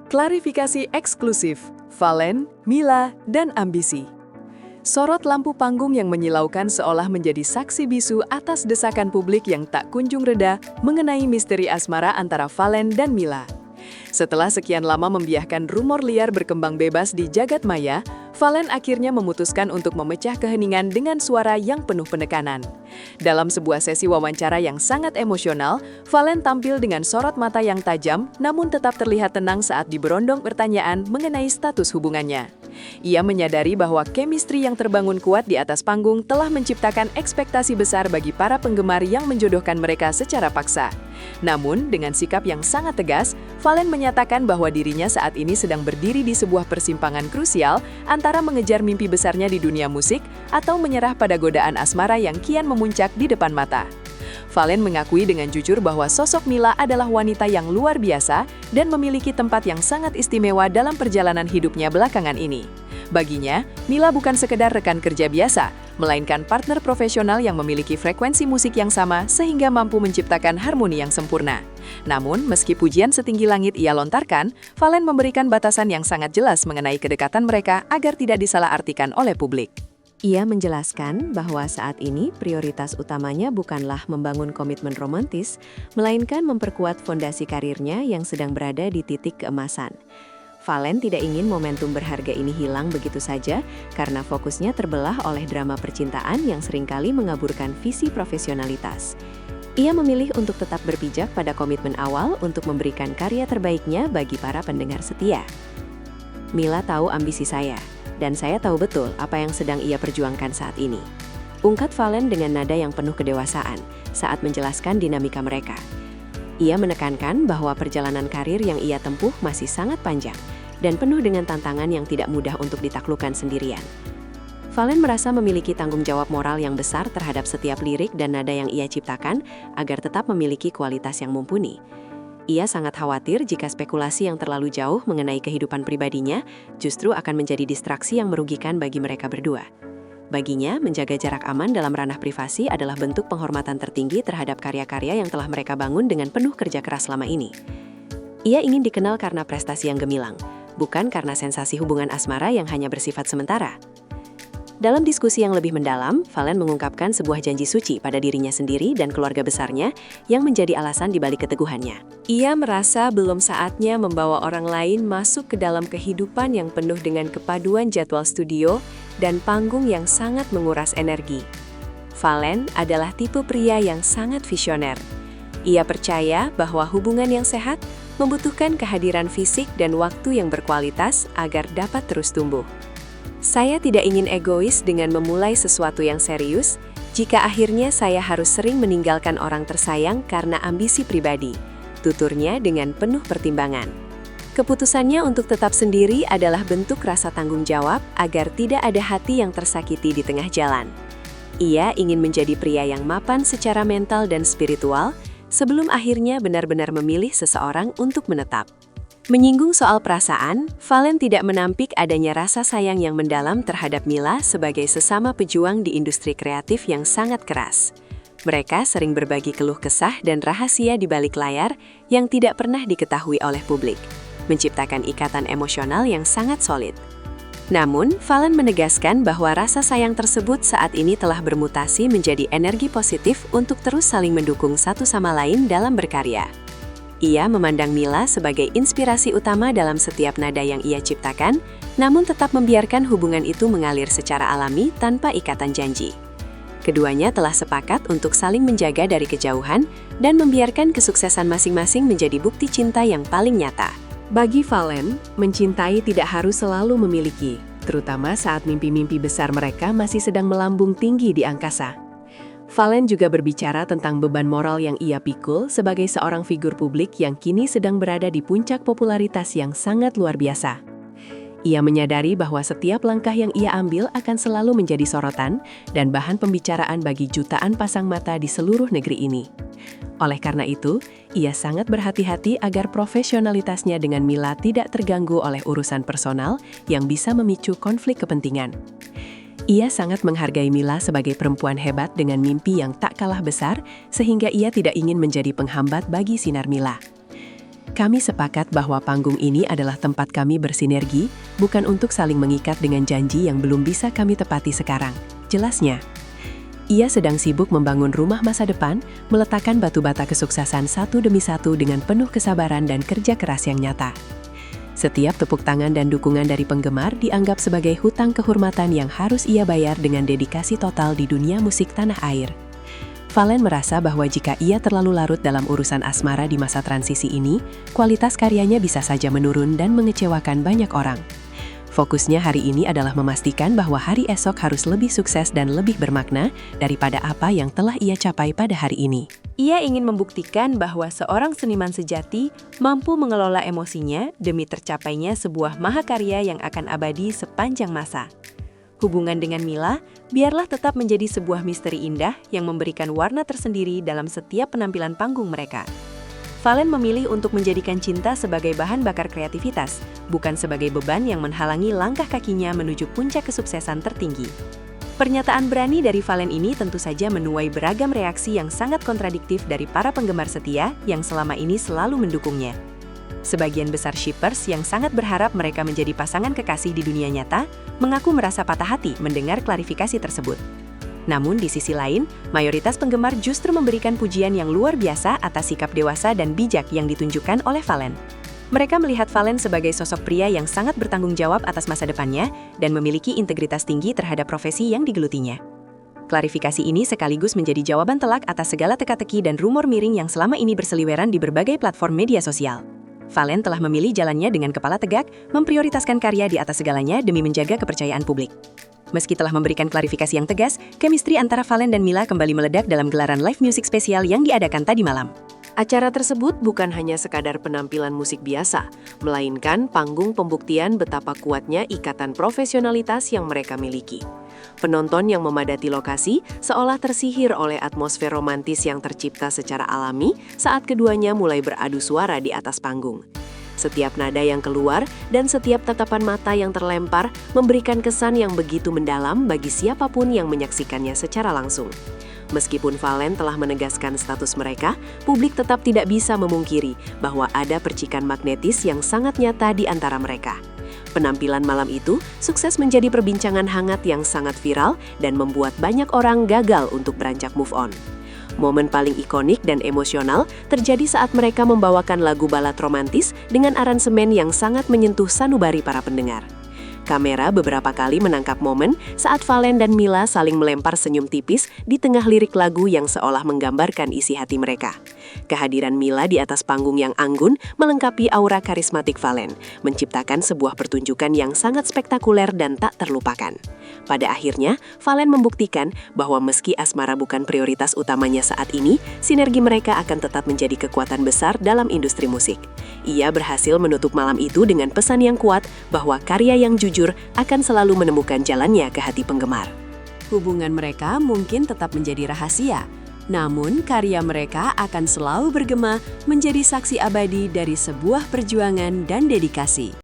Klarifikasi eksklusif, Valen, Mila, dan ambisi. Sorot lampu panggung yang menyilaukan seolah menjadi saksi bisu atas desakan publik yang tak kunjung reda mengenai misteri asmara antara Valen dan Mila. Setelah sekian lama membiarkan rumor liar berkembang bebas di jagat maya, Valen akhirnya memutuskan untuk memecah keheningan dengan suara yang penuh penekanan. Dalam sebuah sesi wawancara yang sangat emosional, Valen tampil dengan sorot mata yang tajam, namun tetap terlihat tenang saat diberondong pertanyaan mengenai status hubungannya. Ia menyadari bahwa chemistry yang terbangun kuat di atas panggung telah menciptakan ekspektasi besar bagi para penggemar yang menjodohkan mereka secara paksa. Namun, dengan sikap yang sangat tegas, Valen menyatakan bahwa dirinya saat ini sedang berdiri di sebuah persimpangan krusial antara mengejar mimpi besarnya di dunia musik atau menyerah pada godaan asmara yang kian memuncak di depan mata. Valen mengakui dengan jujur bahwa sosok Mila adalah wanita yang luar biasa dan memiliki tempat yang sangat istimewa dalam perjalanan hidupnya belakangan ini. Baginya, Mila bukan sekedar rekan kerja biasa, melainkan partner profesional yang memiliki frekuensi musik yang sama sehingga mampu menciptakan harmoni yang sempurna. Namun, meski pujian setinggi langit ia lontarkan, Valen memberikan batasan yang sangat jelas mengenai kedekatan mereka agar tidak disalahartikan oleh publik. Ia menjelaskan bahwa saat ini prioritas utamanya bukanlah membangun komitmen romantis, melainkan memperkuat fondasi karirnya yang sedang berada di titik keemasan. Valen tidak ingin momentum berharga ini hilang begitu saja karena fokusnya terbelah oleh drama percintaan yang seringkali mengaburkan visi profesionalitas. Ia memilih untuk tetap berpijak pada komitmen awal untuk memberikan karya terbaiknya bagi para pendengar setia. Mila tahu ambisi saya, dan saya tahu betul apa yang sedang ia perjuangkan saat ini. Ungkap Valen dengan nada yang penuh kedewasaan saat menjelaskan dinamika mereka. Ia menekankan bahwa perjalanan karir yang ia tempuh masih sangat panjang dan penuh dengan tantangan yang tidak mudah untuk ditaklukkan sendirian. Valen merasa memiliki tanggung jawab moral yang besar terhadap setiap lirik dan nada yang ia ciptakan agar tetap memiliki kualitas yang mumpuni. Ia sangat khawatir jika spekulasi yang terlalu jauh mengenai kehidupan pribadinya justru akan menjadi distraksi yang merugikan bagi mereka berdua. Baginya, menjaga jarak aman dalam ranah privasi adalah bentuk penghormatan tertinggi terhadap karya-karya yang telah mereka bangun dengan penuh kerja keras selama ini. Ia ingin dikenal karena prestasi yang gemilang, bukan karena sensasi hubungan asmara yang hanya bersifat sementara. Dalam diskusi yang lebih mendalam, Valen mengungkapkan sebuah janji suci pada dirinya sendiri dan keluarga besarnya yang menjadi alasan di balik keteguhannya. Ia merasa belum saatnya membawa orang lain masuk ke dalam kehidupan yang penuh dengan kepaduan jadwal studio dan panggung yang sangat menguras energi. Valen adalah tipe pria yang sangat visioner. Ia percaya bahwa hubungan yang sehat membutuhkan kehadiran fisik dan waktu yang berkualitas agar dapat terus tumbuh. Saya tidak ingin egois dengan memulai sesuatu yang serius jika akhirnya saya harus sering meninggalkan orang tersayang karena ambisi pribadi, tuturnya dengan penuh pertimbangan. Keputusannya untuk tetap sendiri adalah bentuk rasa tanggung jawab agar tidak ada hati yang tersakiti di tengah jalan. Ia ingin menjadi pria yang mapan secara mental dan spiritual sebelum akhirnya benar-benar memilih seseorang untuk menetap. Menyinggung soal perasaan, Valen tidak menampik adanya rasa sayang yang mendalam terhadap Mila sebagai sesama pejuang di industri kreatif yang sangat keras. Mereka sering berbagi keluh kesah dan rahasia di balik layar yang tidak pernah diketahui oleh publik, menciptakan ikatan emosional yang sangat solid. Namun, Valen menegaskan bahwa rasa sayang tersebut saat ini telah bermutasi menjadi energi positif untuk terus saling mendukung satu sama lain dalam berkarya. Ia memandang Mila sebagai inspirasi utama dalam setiap nada yang ia ciptakan, namun tetap membiarkan hubungan itu mengalir secara alami tanpa ikatan janji. Keduanya telah sepakat untuk saling menjaga dari kejauhan dan membiarkan kesuksesan masing-masing menjadi bukti cinta yang paling nyata. Bagi Valen, mencintai tidak harus selalu memiliki, terutama saat mimpi-mimpi besar mereka masih sedang melambung tinggi di angkasa. Valen juga berbicara tentang beban moral yang ia pikul sebagai seorang figur publik yang kini sedang berada di puncak popularitas yang sangat luar biasa. Ia menyadari bahwa setiap langkah yang ia ambil akan selalu menjadi sorotan dan bahan pembicaraan bagi jutaan pasang mata di seluruh negeri ini. Oleh karena itu, ia sangat berhati-hati agar profesionalitasnya dengan Mila tidak terganggu oleh urusan personal yang bisa memicu konflik kepentingan. Ia sangat menghargai Mila sebagai perempuan hebat dengan mimpi yang tak kalah besar, sehingga ia tidak ingin menjadi penghambat bagi sinar Mila. Kami sepakat bahwa panggung ini adalah tempat kami bersinergi, bukan untuk saling mengikat dengan janji yang belum bisa kami tepati sekarang. Jelasnya, ia sedang sibuk membangun rumah masa depan, meletakkan batu bata kesuksesan satu demi satu dengan penuh kesabaran dan kerja keras yang nyata. Setiap tepuk tangan dan dukungan dari penggemar dianggap sebagai hutang kehormatan yang harus ia bayar dengan dedikasi total di dunia musik tanah air. Valen merasa bahwa jika ia terlalu larut dalam urusan asmara di masa transisi ini, kualitas karyanya bisa saja menurun dan mengecewakan banyak orang. Fokusnya hari ini adalah memastikan bahwa hari esok harus lebih sukses dan lebih bermakna daripada apa yang telah ia capai pada hari ini. Ia ingin membuktikan bahwa seorang seniman sejati mampu mengelola emosinya demi tercapainya sebuah mahakarya yang akan abadi sepanjang masa. Hubungan dengan Mila biarlah tetap menjadi sebuah misteri indah yang memberikan warna tersendiri dalam setiap penampilan panggung mereka. Valen memilih untuk menjadikan cinta sebagai bahan bakar kreativitas, bukan sebagai beban yang menghalangi langkah kakinya menuju puncak kesuksesan tertinggi. Pernyataan berani dari Valen ini tentu saja menuai beragam reaksi yang sangat kontradiktif dari para penggemar setia yang selama ini selalu mendukungnya. Sebagian besar shippers yang sangat berharap mereka menjadi pasangan kekasih di dunia nyata, mengaku merasa patah hati mendengar klarifikasi tersebut. Namun di sisi lain, mayoritas penggemar justru memberikan pujian yang luar biasa atas sikap dewasa dan bijak yang ditunjukkan oleh Valen. Mereka melihat Valen sebagai sosok pria yang sangat bertanggung jawab atas masa depannya dan memiliki integritas tinggi terhadap profesi yang digelutinya. Klarifikasi ini sekaligus menjadi jawaban telak atas segala teka-teki dan rumor miring yang selama ini berseliweran di berbagai platform media sosial. Valen telah memilih jalannya dengan kepala tegak, memprioritaskan karya di atas segalanya demi menjaga kepercayaan publik. Meski telah memberikan klarifikasi yang tegas, chemistry antara Valen dan Mila kembali meledak dalam gelaran live music spesial yang diadakan tadi malam. Acara tersebut bukan hanya sekadar penampilan musik biasa, melainkan panggung pembuktian betapa kuatnya ikatan profesionalitas yang mereka miliki. Penonton yang memadati lokasi seolah tersihir oleh atmosfer romantis yang tercipta secara alami saat keduanya mulai beradu suara di atas panggung. Setiap nada yang keluar dan setiap tatapan mata yang terlempar memberikan kesan yang begitu mendalam bagi siapapun yang menyaksikannya secara langsung. Meskipun Valen telah menegaskan status mereka, publik tetap tidak bisa memungkiri bahwa ada percikan magnetis yang sangat nyata di antara mereka. Penampilan malam itu sukses menjadi perbincangan hangat yang sangat viral dan membuat banyak orang gagal untuk beranjak move on. Momen paling ikonik dan emosional terjadi saat mereka membawakan lagu balad romantis dengan aransemen yang sangat menyentuh sanubari para pendengar. Kamera beberapa kali menangkap momen saat Valen dan Mila saling melempar senyum tipis di tengah lirik lagu yang seolah menggambarkan isi hati mereka. Kehadiran Mila di atas panggung yang anggun melengkapi aura karismatik Valen, menciptakan sebuah pertunjukan yang sangat spektakuler dan tak terlupakan. Pada akhirnya, Valen membuktikan bahwa meski asmara bukan prioritas utamanya saat ini, sinergi mereka akan tetap menjadi kekuatan besar dalam industri musik. Ia berhasil menutup malam itu dengan pesan yang kuat bahwa karya yang jujur akan selalu menemukan jalannya ke hati penggemar. Hubungan mereka mungkin tetap menjadi rahasia, namun karya mereka akan selalu bergema menjadi saksi abadi dari sebuah perjuangan dan dedikasi.